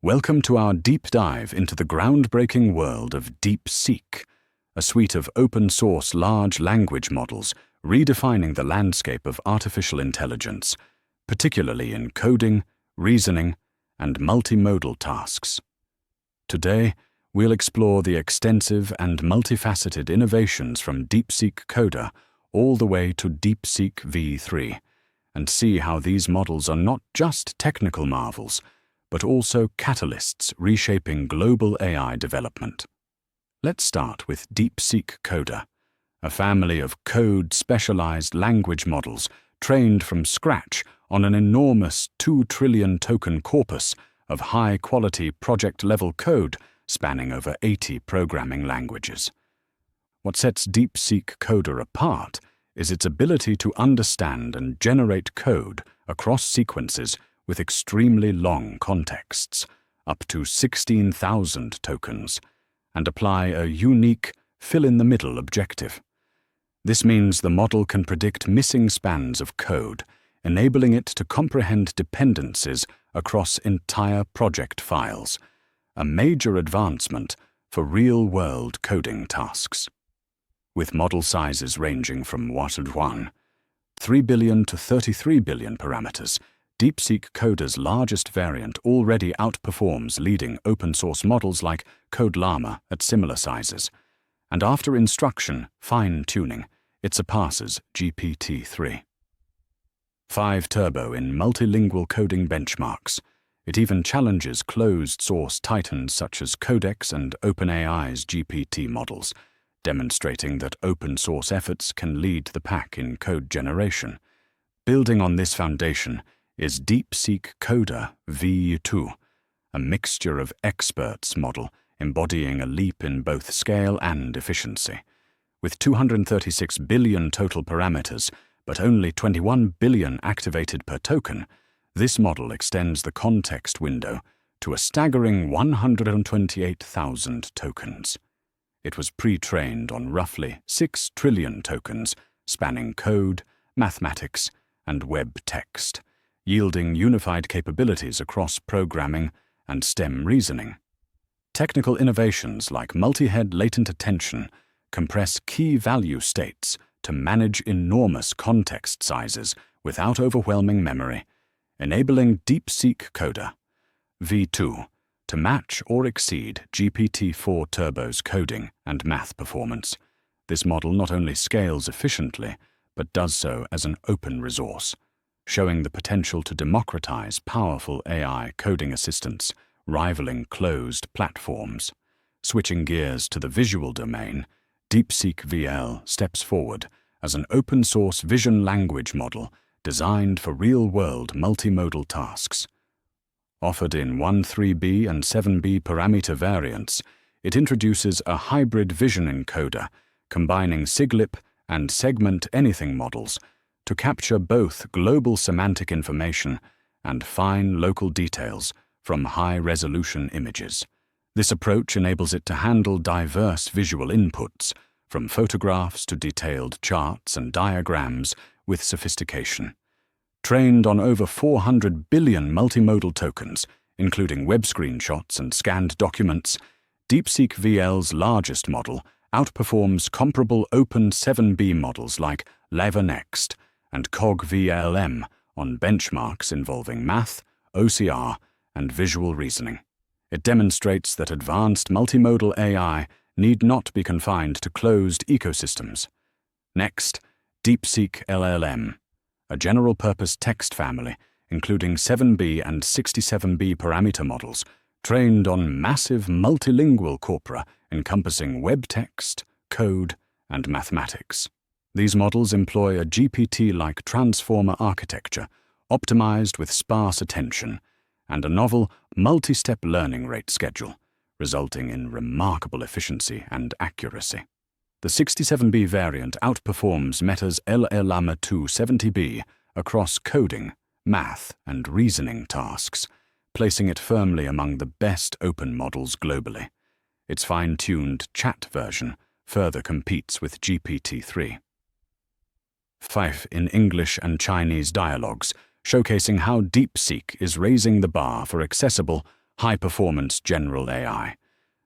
Welcome to our deep dive into the groundbreaking world of DeepSeek, a suite of open-source large language models redefining the landscape of artificial intelligence, particularly in coding, reasoning, and multimodal tasks. Today, we'll explore the extensive and multifaceted innovations from DeepSeek Coda all the way to DeepSeek V3, and see how these models are not just technical marvels, but also catalysts reshaping global AI development. Let's start with DeepSeek Coda, a family of code-specialized language models trained from scratch on an enormous 2 trillion token corpus of high-quality project-level code spanning over 80 programming languages. What sets DeepSeek Coda apart is its ability to understand and generate code across sequences with extremely long contexts, up to 16,000 tokens, and apply a unique fill-in-the-middle objective. This means the model can predict missing spans of code, enabling it to comprehend dependencies across entire project files, a major advancement for real-world coding tasks. With model sizes ranging from 3 billion to 33 billion parameters, DeepSeek Coda's largest variant already outperforms leading open-source models like CodeLlama at similar sizes, and after instruction fine-tuning, it surpasses GPT-3. 5 Turbo in multilingual coding benchmarks. It even challenges closed-source titans such as Codex and OpenAI's GPT models, demonstrating that open-source efforts can lead the pack in code generation. Building on this foundation is DeepSeek Coda V2, a mixture of experts model embodying a leap in both scale and efficiency. With 236 billion total parameters, but only 21 billion activated per token, this model extends the context window to a staggering 128,000 tokens. It was pre-trained on roughly 6 trillion tokens spanning code, mathematics, and web text, yielding unified capabilities across programming and STEM reasoning. Technical innovations like multi-head latent attention compress key value states to manage enormous context sizes without overwhelming memory, enabling DeepSeek Coda V2 to match or exceed GPT-4 Turbo's coding and math performance. This model not only scales efficiently, but does so as an open resource, showing the potential to democratize powerful AI coding assistants, rivaling closed platforms. Switching gears to the visual domain, DeepSeek VL steps forward as an open-source vision language model designed for real-world multimodal tasks. Offered in 13B and 7B parameter variants, it introduces a hybrid vision encoder, combining SIGLIP and segment anything models to capture both global semantic information and fine local details from high-resolution images. This approach enables it to handle diverse visual inputs, from photographs to detailed charts and diagrams, with sophistication. Trained on over 400 billion multimodal tokens, including web screenshots and scanned documents, DeepSeek VL's largest model outperforms comparable open 7B models like LeverNext and CogVLM on benchmarks involving math, OCR, and visual reasoning. It demonstrates that advanced multimodal AI need not be confined to closed ecosystems. Next, DeepSeek LLM, a general-purpose text family including 7B and 67B parameter models, trained on massive multilingual corpora encompassing web text, code, and mathematics. These models employ a GPT-like transformer architecture, optimized with sparse attention, and a novel multi-step learning rate schedule, resulting in remarkable efficiency and accuracy. The 67B variant outperforms Meta's LLM 270B across coding, math, and reasoning tasks, placing it firmly among the best open models globally. Its fine-tuned chat version further competes with GPT-3. 5 in English and Chinese dialogues, showcasing how DeepSeek is raising the bar for accessible, high-performance general AI.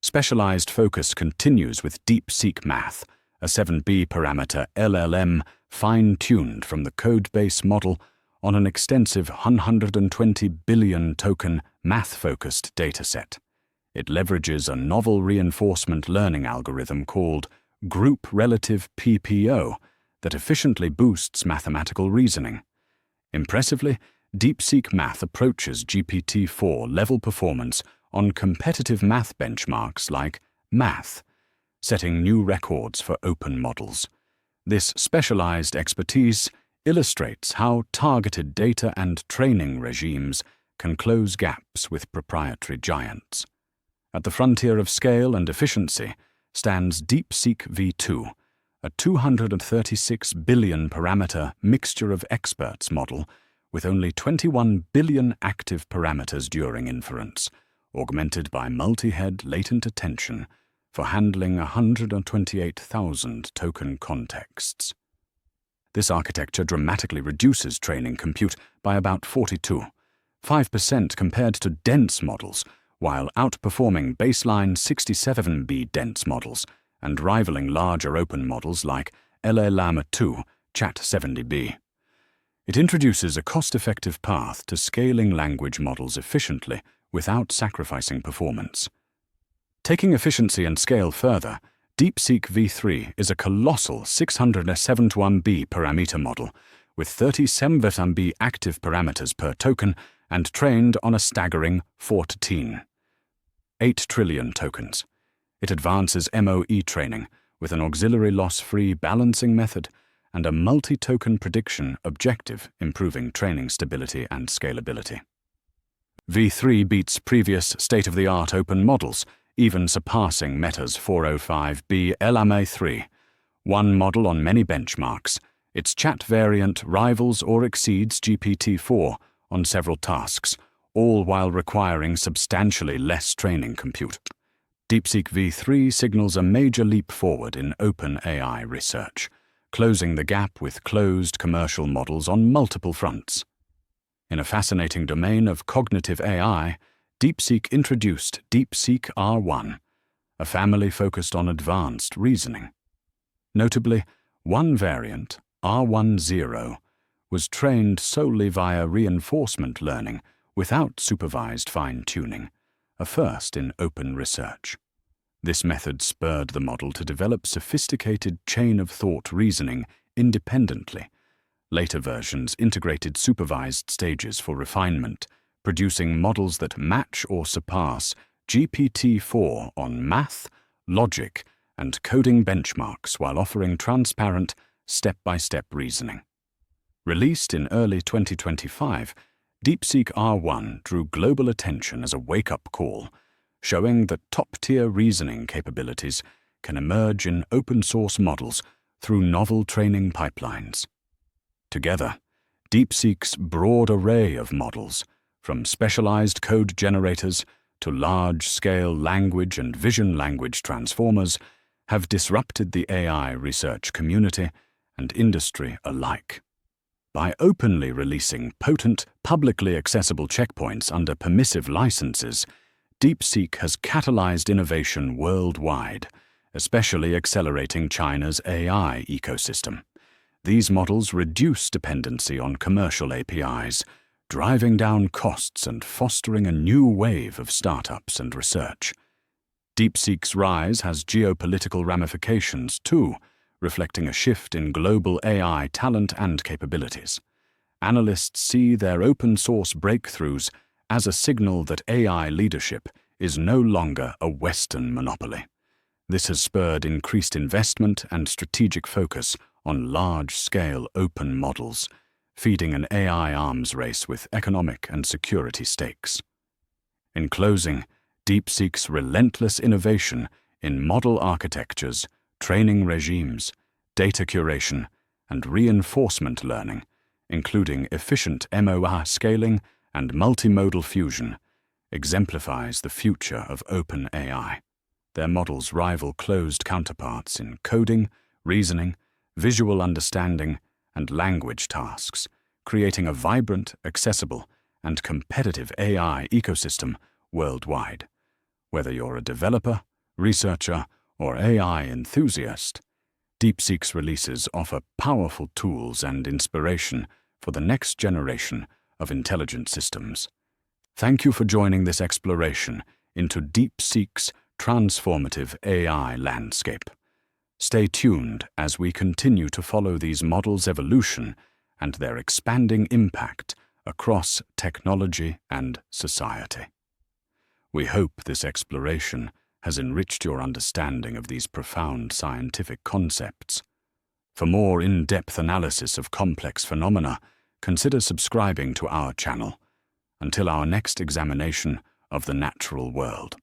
Specialized focus continues with DeepSeek Math, a 7B parameter LLM fine-tuned from the code-base model on an extensive 120 billion token math-focused dataset. It leverages a novel reinforcement learning algorithm called Group Relative PPO that efficiently boosts mathematical reasoning. Impressively, DeepSeek Math approaches GPT-4 level performance on competitive math benchmarks like Math, setting new records for open models. This specialized expertise illustrates how targeted data and training regimes can close gaps with proprietary giants. At the frontier of scale and efficiency stands DeepSeek V2, a 236 billion parameter mixture of experts model with only 21 billion active parameters during inference, augmented by multi-head latent attention for handling 128,000 token contexts. This architecture dramatically reduces training compute by about 42.5% compared to dense models, while outperforming baseline 67B dense models and rivaling larger open models like LLaMA 2 Chat70B. It introduces a cost-effective path to scaling language models efficiently without sacrificing performance. Taking efficiency and scale further, DeepSeek V3 is a colossal 671B parameter model with 37B active parameters per token and trained on a staggering 8 trillion tokens. It advances MOE training with an auxiliary loss-free balancing method and a multi-token prediction objective improving training stability and scalability. V3 beats previous state-of-the-art open models, even surpassing Meta's 405B LLaMA 3, one model on many benchmarks. Its chat variant rivals or exceeds GPT-4 on several tasks, all while requiring substantially less training compute. DeepSeek V3 signals a major leap forward in open AI research, closing the gap with closed commercial models on multiple fronts. In a fascinating domain of cognitive AI, DeepSeek introduced DeepSeek R1, a family focused on advanced reasoning. Notably, one variant, R10, was trained solely via reinforcement learning without supervised fine-tuning, a first in open research. This method spurred the model to develop sophisticated chain-of-thought reasoning independently. Later versions integrated supervised stages for refinement, producing models that match or surpass GPT-4 on math, logic, and coding benchmarks while offering transparent, step-by-step reasoning. Released in early 2025, DeepSeek R1 drew global attention as a wake-up call, showing that top-tier reasoning capabilities can emerge in open-source models through novel training pipelines. Together, DeepSeek's broad array of models, from specialized code generators to large-scale language and vision language transformers, have disrupted the AI research community and industry alike. By openly releasing potent, publicly accessible checkpoints under permissive licenses, DeepSeek has catalyzed innovation worldwide, especially accelerating China's AI ecosystem. These models reduce dependency on commercial APIs, driving down costs and fostering a new wave of startups and research. DeepSeek's rise has geopolitical ramifications too, reflecting a shift in global AI talent and capabilities. Analysts see their open-source breakthroughs as a signal that AI leadership is no longer a Western monopoly. This has spurred increased investment and strategic focus on large-scale open models, feeding an AI arms race with economic and security stakes. In closing, DeepSeek's relentless innovation in model architectures, training regimes, data curation, and reinforcement learning, including efficient MOA scaling and multimodal fusion, exemplifies the future of open AI. Their models rival closed counterparts in coding, reasoning, visual understanding, and language tasks, creating a vibrant, accessible, and competitive AI ecosystem worldwide. Whether you're a developer, researcher, or AI enthusiast, DeepSeek's releases offer powerful tools and inspiration for the next generation of intelligent systems. Thank you for joining this exploration into DeepSeek's transformative AI landscape. Stay tuned as we continue to follow these models' evolution and their expanding impact across technology and society. We hope this exploration has enriched your understanding of these profound scientific concepts. For more in-depth analysis of complex phenomena, consider subscribing to our channel. Until our next examination of the natural world.